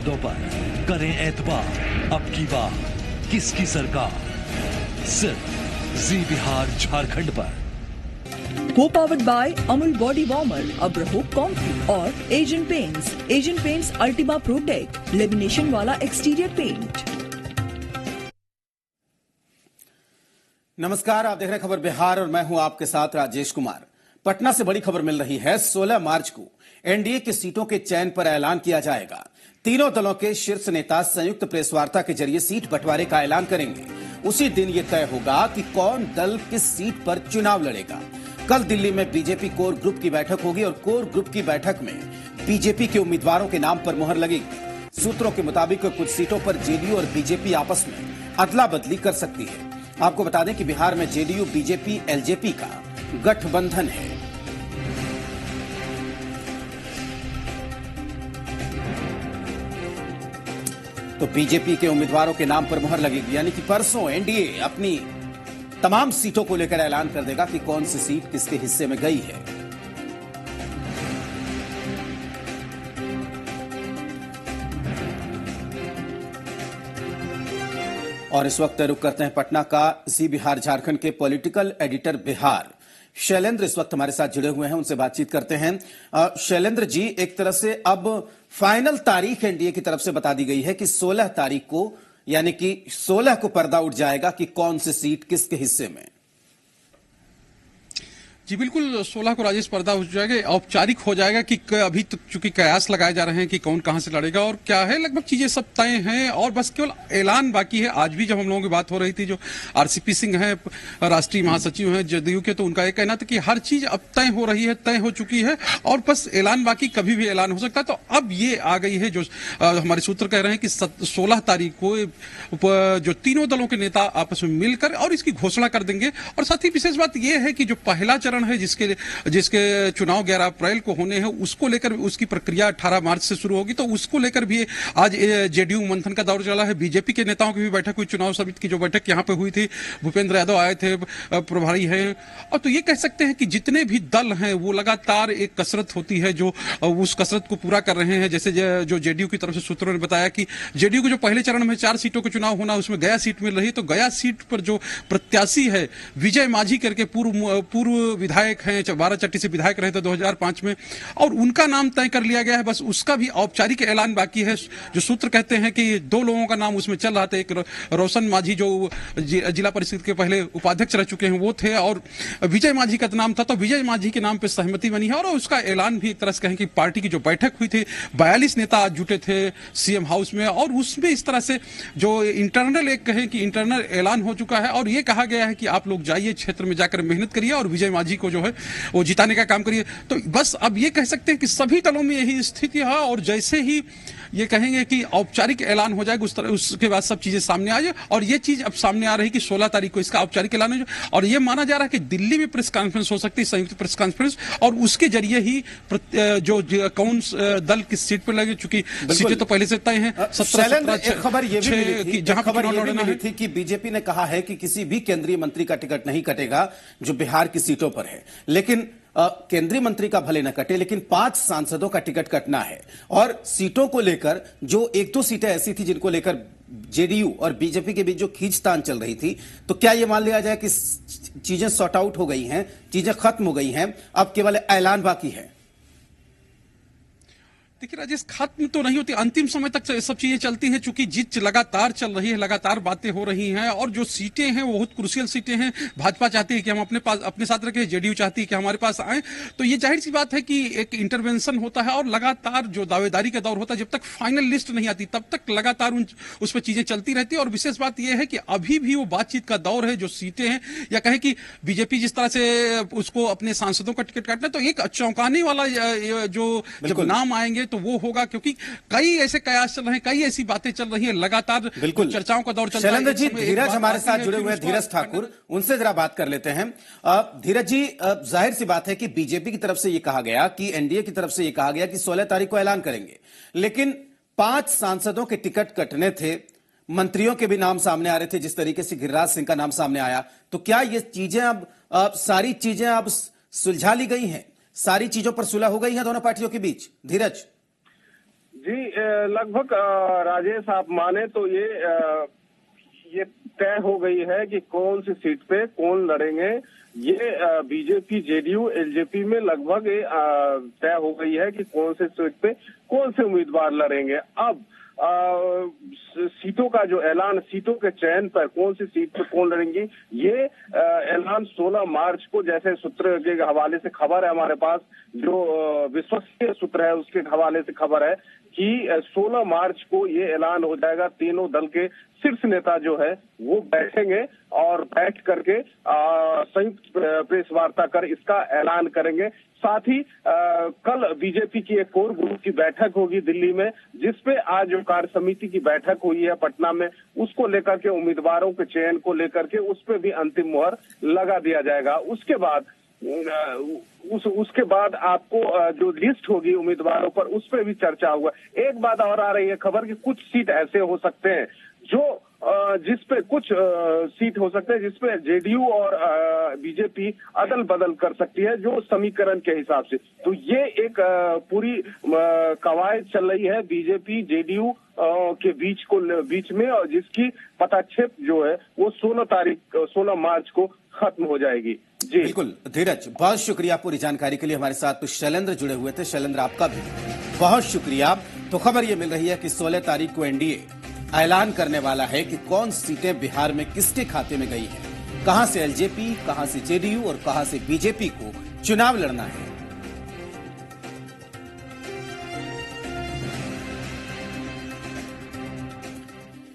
पर करें एतबार, अब की बार किसकी सरकार, सिर्फ जी बिहार झारखंड पर। Co-powered by Amul Body Warmer, अब रहो कॉम्फी, और Asian paints Ultima protect lamination वाला एक्सटीरियर पेंट। नमस्कार, आप देख रहे हैं खबर बिहार और मैं हूं आपके साथ राजेश कुमार। पटना से बड़ी खबर मिल रही है। 16 मार्च को एनडीए की सीटों के चयन पर ऐलान किया जाएगा। तीनों दलों के शीर्ष नेता संयुक्त प्रेस वार्ता के जरिए सीट बंटवारे का ऐलान करेंगे। उसी दिन यह तय होगा कि कौन दल किस सीट पर चुनाव लड़ेगा। कल दिल्ली में बीजेपी कोर ग्रुप की बैठक होगी और कोर ग्रुप की बैठक में बीजेपी के उम्मीदवारों के नाम पर मुहर लगेगी। सूत्रों के मुताबिक कुछ सीटों पर जेडीयू और बीजेपी आपस में अदला बदली कर सकती है। आपको बता दें कि बिहार में जेडीयू बीजेपी एलजेपी का गठबंधन है। तो बीजेपी के उम्मीदवारों के नाम पर मुहर लगेगी, यानी कि परसों एनडीए अपनी तमाम सीटों को लेकर ऐलान कर देगा कि कौन सी सीट किसके हिस्से में गई है। और इस वक्त रुक करते हैं पटना का जी बिहार झारखंड के पॉलिटिकल एडिटर बिहार शैलेंद्र इस वक्त हमारे साथ जुड़े हुए हैं, उनसे बातचीत करते हैं। शैलेंद्र जी, एक तरह से अब फाइनल तारीख एनडीए की तरफ से बता दी गई है कि 16 तारीख को, यानी कि 16 को पर्दा उठ जाएगा कि कौन सी सीट किसके हिस्से में। जी बिल्कुल, 16 को राजेश पर्दा हो जाएगा, औपचारिक हो जाएगा कि अभी तक चूंकि कयास लगाए जा रहे हैं कि कौन कहां से लड़ेगा और क्या है, लगभग चीजें सब तय हैं और बस केवल ऐलान बाकी है। आज भी जब हम लोगों की बात हो रही थी, जो आरसीपी सिंह हैं, राष्ट्रीय महासचिव हैं जदयू के, तो उनका यह कहना था कि हर चीज अब तय हो रही है, तय हो चुकी है और बस ऐलान बाकी, कभी भी ऐलान हो सकता है। तो अब ये आ गई है, जो हमारे सूत्र कह रहे हैं कि 16 तारीख को जो तीनों दलों के नेता आपस में मिलकर और इसकी घोषणा कर देंगे। और साथ ही विशेष बात यह है कि जो पहला चरण है जिसके चुनाव 11 अप्रैल को होने हैं, उसको लेकर उसकी प्रक्रिया 18 मार्च से शुरू होगी। तो उसको लेकर भी आज जेडीयू मंथन का दौर चला है। बीजेपी के नेताओं की भी बैठक हुई, चुनाव समिति की जो बैठक यहां पे हुई थी, भूपेंद्र यादव आए थे, प्रभारी हैं। और तो ये कह सकते हैं कि जितने भी दल हैं वो लगातार एक कसरत होती है, जो उस कसरत को पूरा कर रहे हैं। जैसे जो जेडीयू की तरफ से सूत्रों ने बताया कि जेडीयू को जो पहले चरण में 4 सीटों का चुनाव होना, उसमें गया सीट मिल रही, तो गया सीट पर जो प्रत्याशी है विजय माझी करके पूर्व विधायक हैं, 12 से विधायक रहे थे 2005 में, और उनका नाम तय कर लिया गया है। बस उसका भी औपचारिक ऐलान बाकी है। जो सूत्र कहते हैं कि 2 लोगों का नाम उसमें चल रहा था, एक रोशन माझी जो जिला परिषद के पहले उपाध्यक्ष रह चुके हैं वो थे, और विजय माझी का नाम था। तो विजय माझी के नाम पर सहमति बनी है और उसका ऐलान भी एक तरह से कहें कि पार्टी की जो बैठक हुई थी, 42 नेता आज जुटे थे सीएम हाउस में, और उसमें इस तरह से जो इंटरनल एक कहें कि इंटरनल ऐलान हो चुका है और ये कहा गया है कि आप लोग जाइए क्षेत्र में जाकर मेहनत करिए और विजय माझी को जो है वो जिताने का काम करिए। तो बस अब ये कह सकते हैं कि सभी दलों में यही स्थिति है और जैसे ही ये कहेंगे कि औपचारिक ऐलान हो जाएगा, उसके बाद सब चीजें सामने आ जाए। और ये चीज अब सामने आ रही कि 16 तारीख को इसका औपचारिक ऐलान हो जाए और ये माना जा रहा है कि दिल्ली में प्रेस कॉन्फ्रेंस हो सकती है, संयुक्त प्रेस कॉन्फ्रेंस, और उसके जरिए ही जो कौन दल किस सीट पर लगे, चूंकि सीटें तो पहले से तय हैं। खबर ये भी मिली थी कि बीजेपी ने कहा है कि किसी भी केंद्रीय मंत्री का टिकट नहीं कटेगा जो बिहार की सीटों पर है, लेकिन केंद्रीय मंत्री का भले न कटे, लेकिन 5 सांसदों का टिकट कटना है। और सीटों को लेकर जो 1-2 सीटें ऐसी थी जिनको लेकर जेडीयू और बीजेपी के बीच जो खींचतान चल रही थी, तो क्या यह मान लिया जाए कि चीजें सॉर्ट आउट हो गई हैं, चीजें खत्म हो गई हैं, अब केवल ऐलान बाकी है? देखिए राजेश, खत्म तो नहीं होती, अंतिम समय तक सब चीजें चलती हैं, चूंकि जीत लगातार चल रही है, लगातार बातें हो रही हैं और जो सीटें हैं वो बहुत क्रूशियल सीटें हैं। भाजपा चाहती है कि हम अपने साथ रखें, जेडीयू चाहती है कि हमारे पास आए। तो ये जाहिर सी बात है कि एक इंटरवेंशन होता है और लगातार जो दावेदारी का दौर होता है, जब तक फाइनल लिस्ट नहीं आती तब तक लगातार उस पर चीजें चलती रहती है। और विशेष बात यह है कि अभी भी वो बातचीत का दौर है। जो सीटें हैं, या कहें कि बीजेपी जिस तरह से उसको अपने सांसदों का टिकट काटना, तो एक चौंकाने वाला जो जब नाम आएंगे तो वो होगा, क्योंकि कई ऐसे कयास चल रहे हैं, कई ऐसी बातें चल रही हैं, लगातार बिल्कुल चर्चाओं का दौर चल रहा है। शैलेंद्र जी, धीरज हमारे साथ जुड़े हुए हैं, धीरज ठाकुर, उनसे जरा बात कर लेते हैं। धीरज जी, जाहिर सी बात है कि बीजेपी की तरफ से यह कहा गया, कि एनडीए की तरफ से यह कहा गया कि 16 तारीख को ऐलान करेंगे, लेकिन 5 सांसदों के टिकट कटने थे, मंत्रियों के भी नाम सामने आ रहे थे, जिस तरीके से गिरिराज सिंह का नाम सामने आया। तो क्या ये चीजें अब सारी चीजें अब सुलझा ली गई हैं, सारी चीजों पर सुलह हो गई है दोनों पार्टियों के बीच? धीरज। जी, लगभग राजेश आप माने तो ये तय हो गई है कि कौन सी सीट पे कौन लड़ेंगे। ये बीजेपी, जेडीयू, एलजेपी में लगभग तय हो गई है कि कौन से सीट पे कौन से उम्मीदवार लड़ेंगे। अब सीटों का जो ऐलान, सीटों के चयन पर कौन सी सीट पर कौन लड़ेंगी, ये ऐलान 16 मार्च को, जैसे सूत्र के हवाले से खबर है हमारे पास, जो विश्वसनीय सूत्र है उसके हवाले से खबर है कि 16 मार्च को ये ऐलान हो जाएगा। तीनों दल के शीर्ष नेता जो है वो बैठेंगे और बैठ करके संयुक्त प्रेस वार्ता कर इसका ऐलान करेंगे। साथ ही कल बीजेपी की एक कोर ग्रुप की बैठक होगी दिल्ली में, जिसपे आज जो कार्य समिति की बैठक हुई है पटना में, उसको लेकर के उम्मीदवारों के चयन को लेकर के उस पे भी अंतिम मुहर लगा दिया जाएगा। उसके बाद आपको जो लिस्ट होगी उम्मीदवारों पर, उस पर भी चर्चा होगा। एक बात और आ रही है खबर कि कुछ सीट ऐसे हो सकते हैं जो जिसपे कुछ सीट हो सकते हैं जिसपे जेडीयू और बीजेपी अदल बदल कर सकती है, जो समीकरण के हिसाब से। तो ये एक पूरी कवायद चल रही है बीजेपी जेडीयू के बीच में, और जिसकी पटाक्षेप जो है वो 16 मार्च को खत्म हो जाएगी। जी बिल्कुल धीरज, बहुत शुक्रिया पूरी जानकारी के लिए। हमारे साथ शैलेंद्र जुड़े हुए थे। शैलेंद्र, आपका भी बहुत शुक्रिया। तो खबर ये मिल रही है कि 16 तारीख को एनडीए ऐलान करने वाला है कि कौन सीटें बिहार में किसके खाते में गई है, कहां से एलजेपी, कहां से जेडीयू और कहां से बीजेपी को चुनाव लड़ना है।